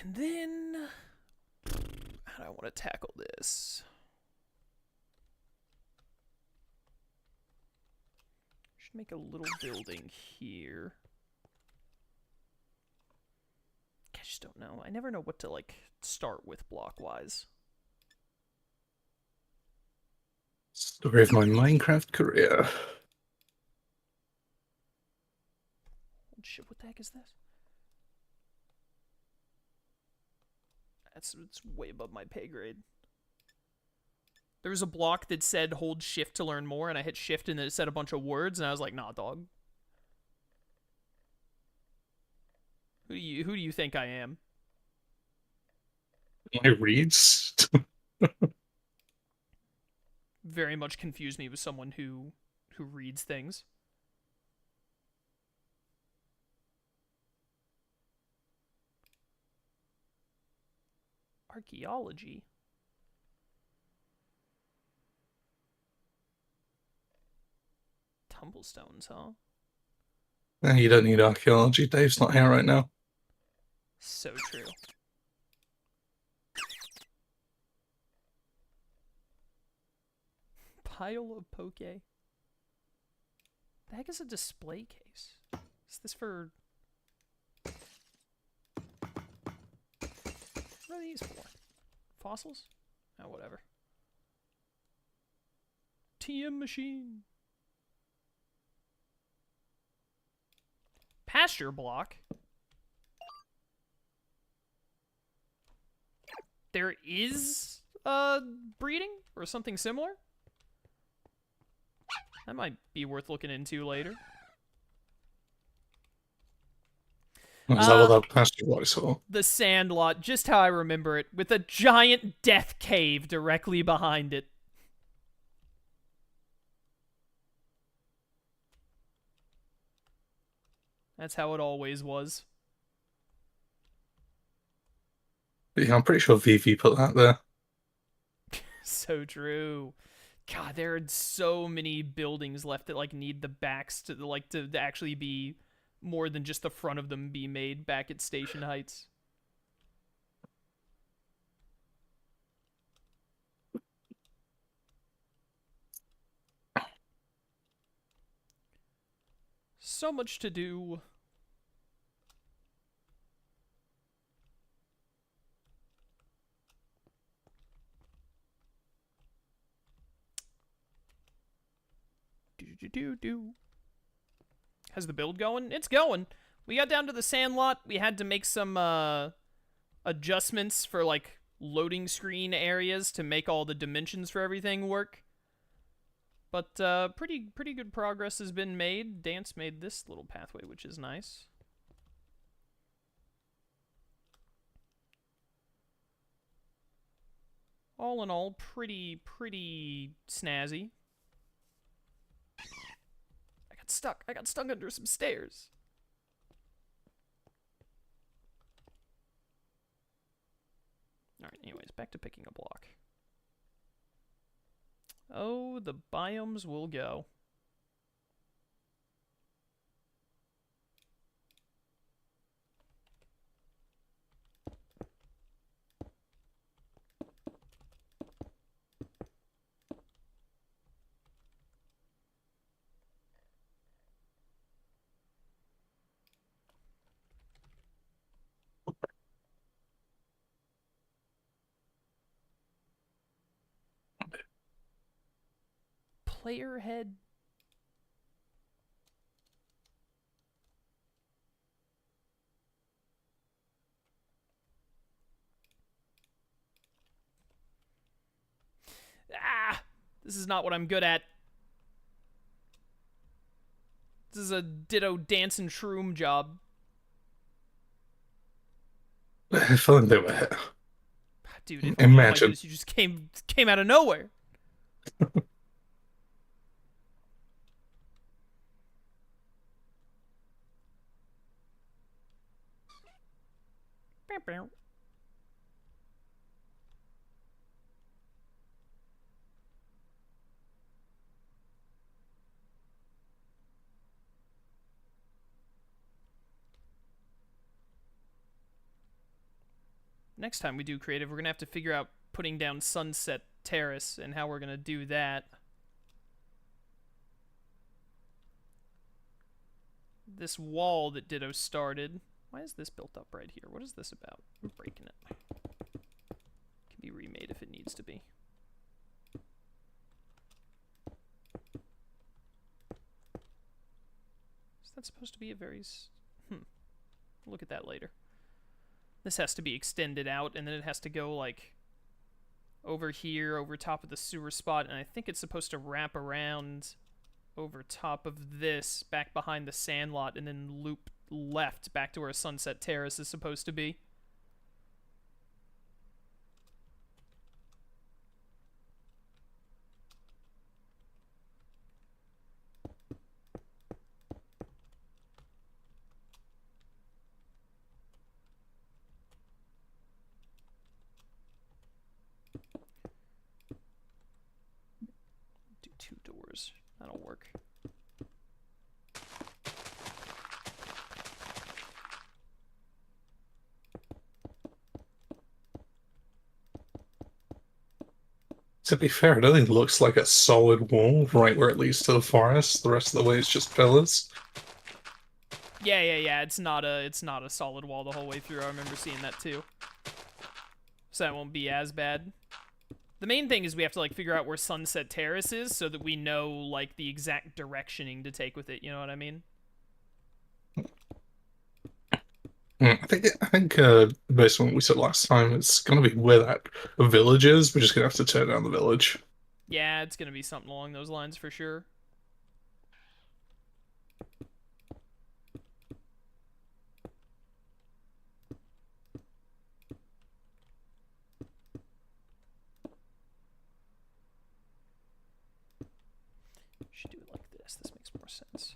And then, how do I want to tackle this? Should make a little building here. I just don't know. I never know what to, like, start with block-wise. Story of my Minecraft career. Oh, shit, what the heck is this? It's way above my pay grade. There was a block that said hold shift to learn more, and I hit shift and it said a bunch of words, and I was like, nah, dog. Who do you think I am? He reads. Very much confused me with someone who reads things. Archaeology. Tumblestones, huh? You don't need archaeology. Dave's not here right now. So true. Pile of poke. The heck is a display case? Is this for... What are these for? Fossils? Oh, whatever. TM machine. Pasture block. There is breeding or something similar. That might be worth looking into later. Is that what that pasture was for? The Sandlot, just how I remember it, with a giant death cave directly behind it. That's how it always was. Yeah, I'm pretty sure VV put that there. So true. God, there are so many buildings left that like need the backs to like to actually be more than just the front of them be made back at Station Heights. So much to do. How's the build going? It's going. We got down to the Sandlot. We had to make some adjustments for like loading screen areas to make all the dimensions for everything work. But pretty good progress has been made. Dance made this little pathway, which is nice. All in all, pretty snazzy. I got stuck under some stairs. Alright, anyways, back to picking a block. Oh, the biomes will go. Player head. Ah! This is not what I'm good at. This is a ditto dance and shroom job. If only they were. Dude, if Imagine. you just came out of nowhere. Next time we do creative, we're going to have to figure out putting down Sunset Terrace and how we're going to do that. This wall that Ditto started. Why is this built up right here? What is this about? I'm breaking it. Can be remade if it needs to be. Is that supposed to be a very... Look at that later. This has to be extended out, and then it has to go, like, over here, over top of the sewer spot, and I think it's supposed to wrap around over top of this, back behind the sandlot, and then loop left back to where Sunset Terrace is supposed to be. Do 2 doors. That'll work. To be fair, it only looks like a solid wall right where it leads to the forest. The rest of the way is just pillars. Yeah. It's not a solid wall the whole way through. I remember seeing that too. So that won't be as bad. The main thing is we have to like figure out where Sunset Terrace is so that we know like the exact directioning to take with it. You know what I mean? I think based on what we said last time, it's gonna be where that village is. We're just gonna have to tear down the village. Yeah, it's gonna be something along those lines for sure. Should do it like this. This makes more sense.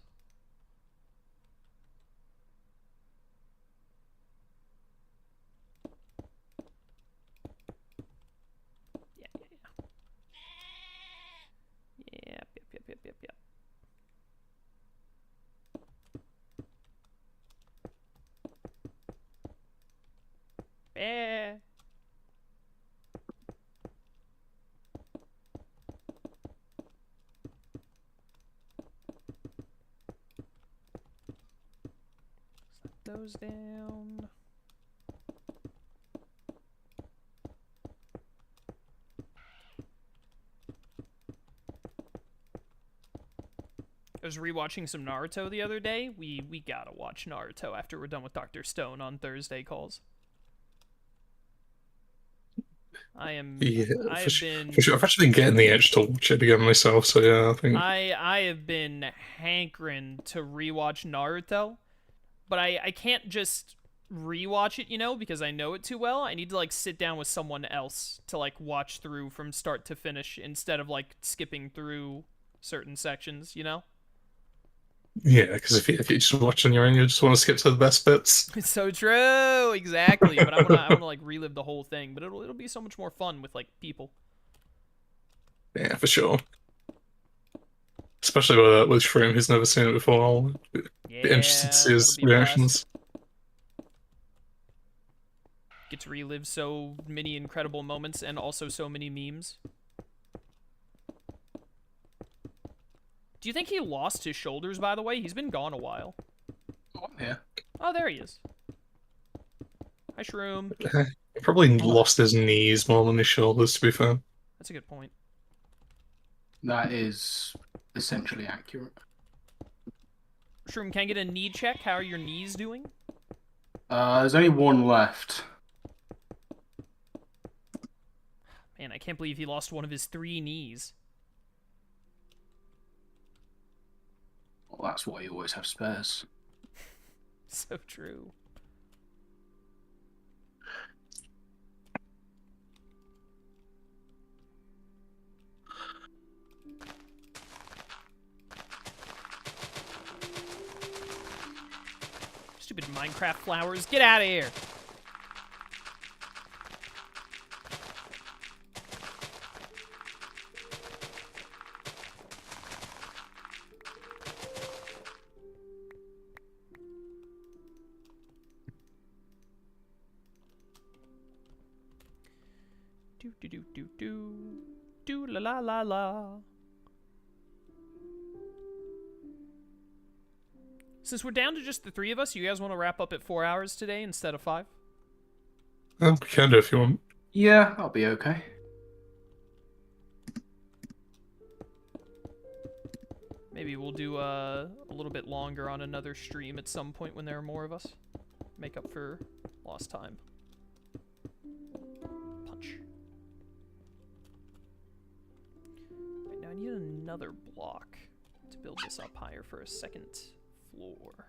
Yep. Eh. Set those down. I was rewatching some Naruto the other day. We gotta watch Naruto after we're done with Dr. Stone on Thursday calls. Yeah, I for have sure. been For sure. I've actually been getting the itch to watch it again myself. So yeah, I think I have been hankering to rewatch Naruto, but I can't just rewatch it, you know, because I know it too well. I need to like sit down with someone else to like watch through from start to finish instead of like skipping through certain sections, you know? yeah, because if you just watch on your own, you just want to skip to the best bits. It's so true, exactly. But I wanna like relive the whole thing. But it'll be so much more fun with like people. Yeah, for sure. Especially with Shroom, who's never seen it before. I'll be interested to see Yeah, his that'll be a blast. reactions. Get to relive so many incredible moments and also so many memes. Do you think he lost his shoulders, by the way? He's been gone a while. Oh, yeah. Oh, there he is. Hi, Shroom. He probably lost his knees more than his shoulders, to be fair. That's a good point. That is essentially accurate. Shroom, can I get a knee check? How are your knees doing? There's only one left. Man, I can't believe he lost one of his 3 knees. Well, that's why you always have spares. So true. Stupid Minecraft flowers. Get out of here. Do la la la la. Since we're down to just the 3 of us, you guys want to wrap up at 4 hours today instead of 5? We can do if you want. Yeah, I'll be okay. Maybe we'll do a little bit longer on another stream at some point when there are more of us. Make up for lost time. Punch. block to build this up higher for a second floor.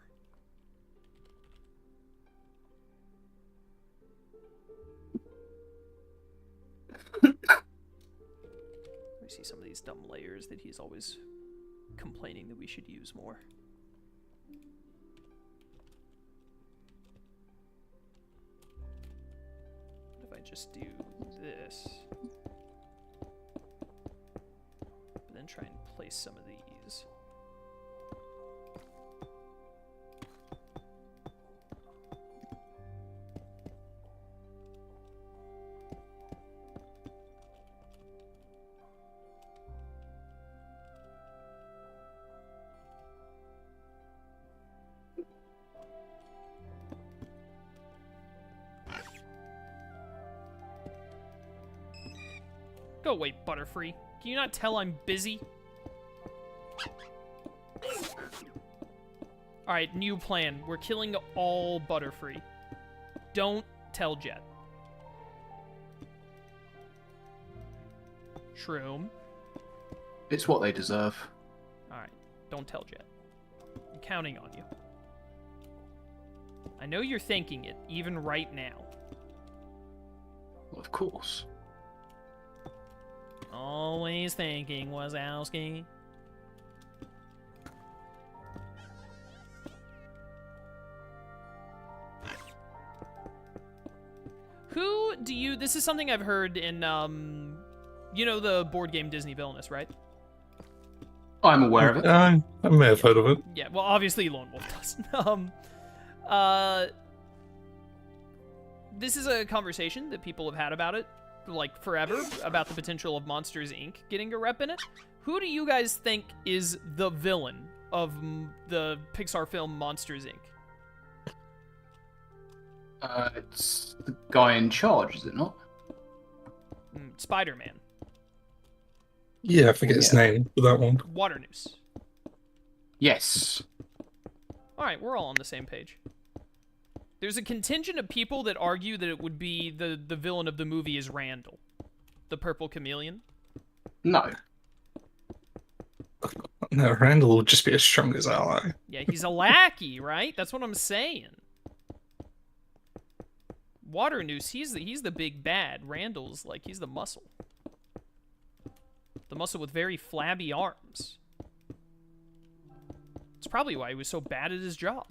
We see some of these dumb layers that he's always complaining that we should use more. What if I just do this? But then try and place some of these. Go away, Butterfree. Can you not tell I'm busy? Alright, new plan. We're killing all Butterfree. Don't tell Jet. Shroom. It's what they deserve. Alright, don't tell Jet. I'm counting on you. I know you're thinking it, even right now. Well, of course. Always thinking, Wazowski. Who do you... This is something I've heard in, you know the board game Disney Villainous, right? I'm aware of it. I may have heard of it. Yeah, well, obviously Lone Wolf does. This is a conversation that people have had about it, like, forever, about the potential of Monsters, Inc. getting a rep in it. Who do you guys think is the villain of the Pixar film Monsters, Inc.? It's the guy in charge, is it not? Spider-Man. Yeah, I forget his name for that one. Water Noose. Yes. Alright, we're all on the same page. There's a contingent of people that argue that it would be the villain of the movie is Randall. The purple chameleon. No. No, Randall would just be as strong as ally. Yeah, he's a lackey, right? That's what I'm saying. Water Noose, he's the big bad. Randall's like, he's the muscle. The muscle with very flabby arms. It's probably why he was so bad at his job.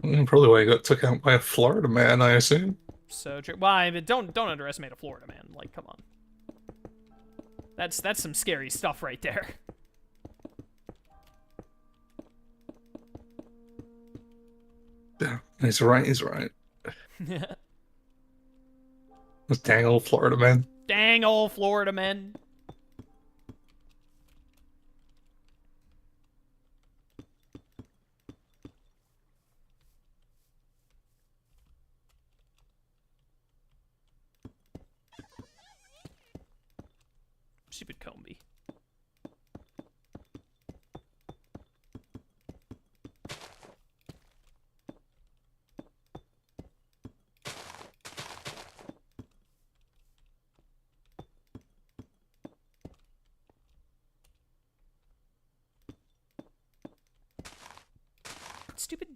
Probably why he got took out by a Florida man, I assume. So true. Well, but don't underestimate a Florida man. Like, come on. That's some scary stuff right there. Yeah, he's right, Those dang old Florida men. Dang old Florida men. Stupid Combi. Stupid,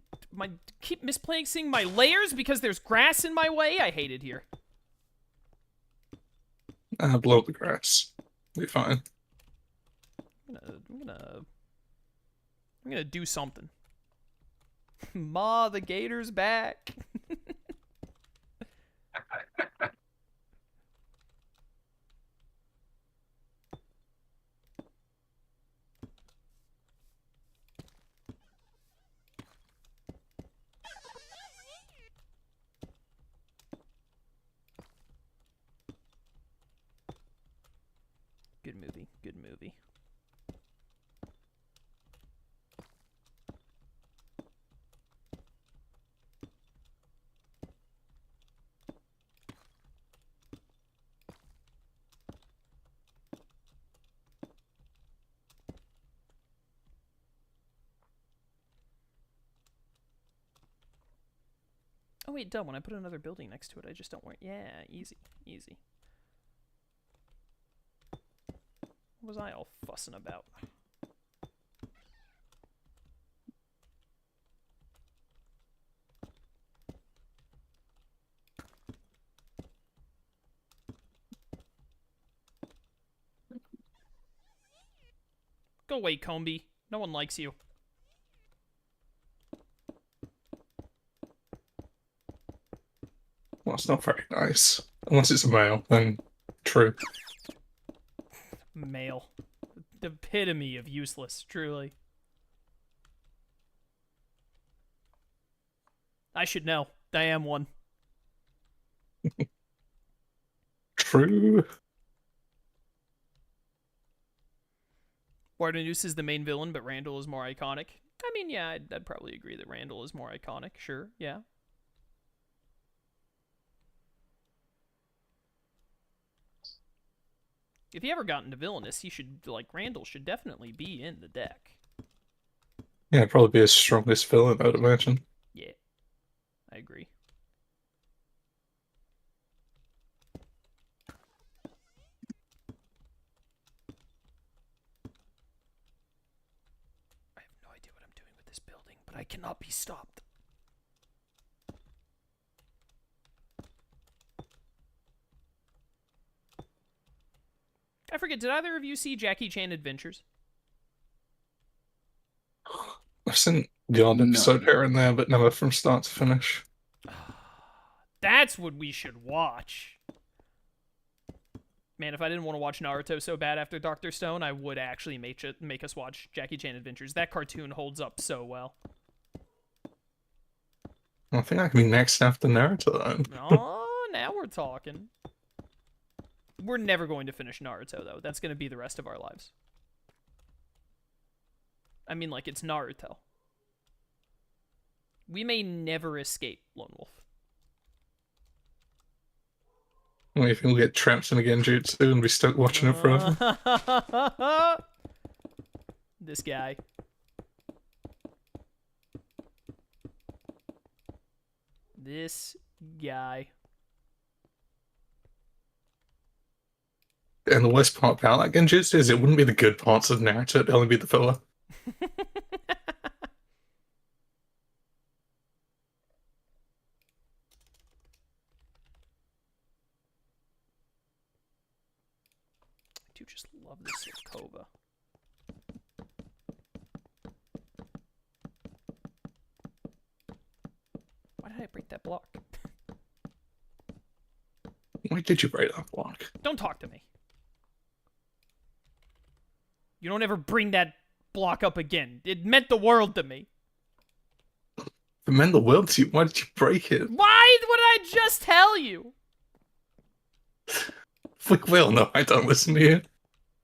keep misplacing my layers because there's grass in my way. I hate it here. Blow up the grass. Be fine. I'm gonna do something. Ma, the gator's back. Good movie. Good movie. Oh wait, dumb. When I put another building next to it, I just don't want... Yeah, easy. Easy. What was I all fussing about? Go away, Combi. No one likes you. Well, it's not very nice. Unless it's a male, then true. Male. The epitome of useless, truly. I should know. I am one. True. Bardanus is the main villain, but Randall is more iconic. I mean, yeah, I'd probably agree that Randall is more iconic. Sure, yeah. If he ever got into villainous, he should, like, Randall should definitely be in the deck. Yeah, probably be his strongest villain, I would imagine. Yeah, I agree. I have no idea what I'm doing with this building, but I cannot be stopped. I forget, did either of you see Jackie Chan Adventures? I've seen the odd episode here and there, but never from start to finish. That's what we should watch. Man, if I didn't want to watch Naruto so bad after Dr. Stone, I would actually make us watch Jackie Chan Adventures. That cartoon holds up so well. I think I can be next after Naruto, then. Oh, now we're talking. We're never going to finish Naruto, though. That's going to be the rest of our lives. I mean, like, it's Naruto. We may never escape Lone Wolf. Well, you think we'll get trapped in a genjutsu and be stuck watching it forever? This guy. This guy. And the worst part about that genjutsu is it wouldn't be the good parts of Naruto, it'd only be the filler. I do just love this Kova. Why did I break that block? Why did you break that block? Don't talk to me. You don't ever bring that block up again. It meant the world to me. It meant the world to you. Why did you break it? Why would I just tell you? Will, no, I don't listen to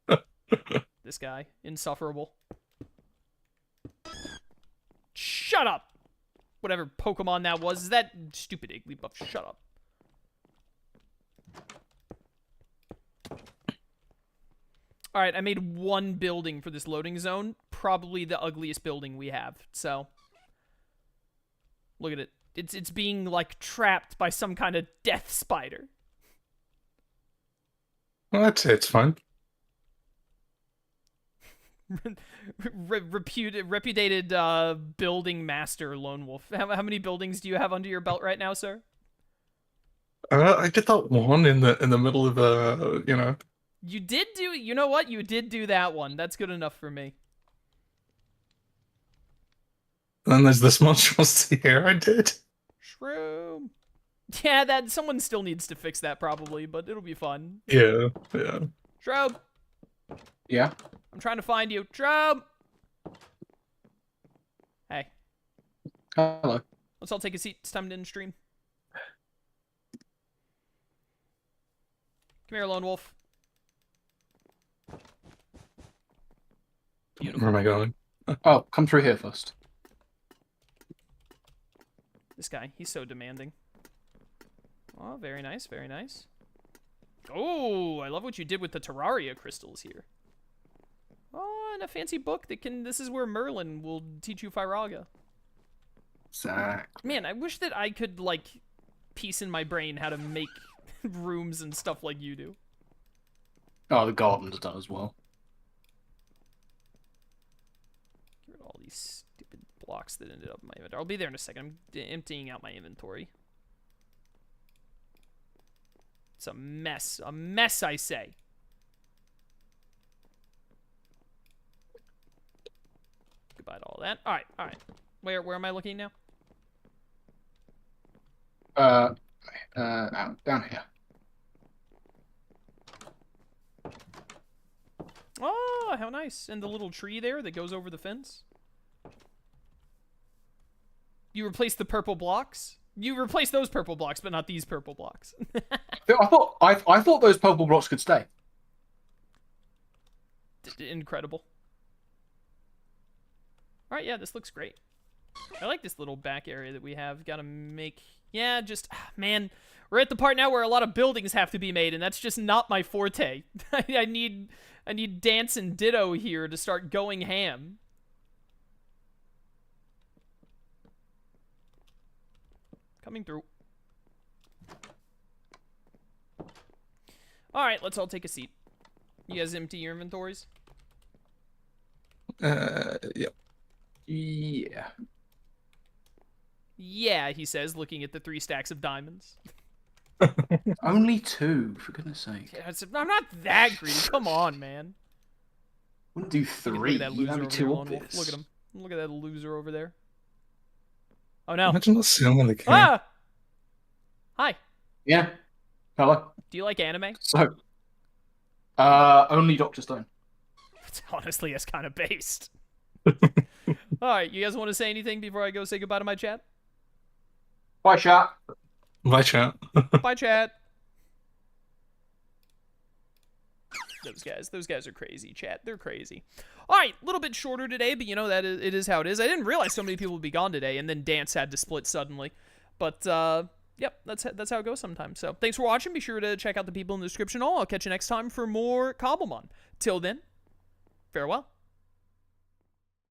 you. This guy. Insufferable. Shut up! Whatever Pokemon that was. Is that stupid Igglybuff? Shut up. Alright, I made one building for this loading zone. Probably the ugliest building we have, so. Look at it. It's being, like, trapped by some kind of death spider. Well, I'd say it's fine. Reputed building master Lone Wolf. How many buildings do you have under your belt right now, sir? I did that one in the middle of you know. You did do. You know what? You did do that one. That's good enough for me. And then there's this monstrosity here I did. Shroom. Yeah, that someone still needs to fix that probably, but it'll be fun. Yeah, yeah. Shroom. Yeah. I'm trying to find you. Shroom. Hey. Hello. Let's all take a seat. It's time to end stream. Come here, Lone Wolf. Where am I going? Oh, come through here first. This guy, he's so demanding. Oh, very nice, very nice. Oh, I love what you did with the Terraria crystals here. Oh, and a fancy book that can... This is where Merlin will teach you Firaga. Exactly. Man, I wish that I could, like, piece in my brain how to make rooms and stuff like you do. Oh, the garden's done as well. these stupid blocks that ended up in my inventory. I'll be there in a second. I'm emptying out my inventory. It's a mess. A mess, I say. Goodbye to all that. All right, all right. Where am I looking now? Down here. Oh, how nice. And the little tree there that goes over the fence. You replaced the purple blocks? You replaced those purple blocks, but not these purple blocks. I thought those purple blocks could stay. Incredible. All right, yeah, this looks great. I like this little back area that we have. Gotta make... Yeah, just... man, we're at the part now where a lot of buildings have to be made, and that's just not my forte. I need Dance and Ditto here to start going ham. Coming through. All right, let's all take a seat. You guys empty your inventories? Yep. Yeah. Yeah, he says, looking at the 3 stacks of diamonds. Only 2, for goodness sake. Yeah, I'm not that greedy. Come on, man. Wouldn't do 3. Look at that That'd loser be over too there, Lone Wolf. obvious. Look at him. Look at that loser over there. Oh, no. Imagine not seeing on the game. Ah! Hi. Yeah. Hello. Do you like anime? So, only Dr. Stone. Honestly, that's kind of based. All right, you guys want to say anything before I go say goodbye to my chat? Bye, chat. Bye, chat. Bye, chat. Those guys are crazy, chat. They're crazy. All right, a little bit shorter today, but you know that it is how it is. I didn't realize so many people would be gone today, and then Dance had to split suddenly. But yep, that's how it goes sometimes. So thanks for watching. Be sure to check out the people in the description. I'll catch you next time for more Cobblemon. Till then, farewell.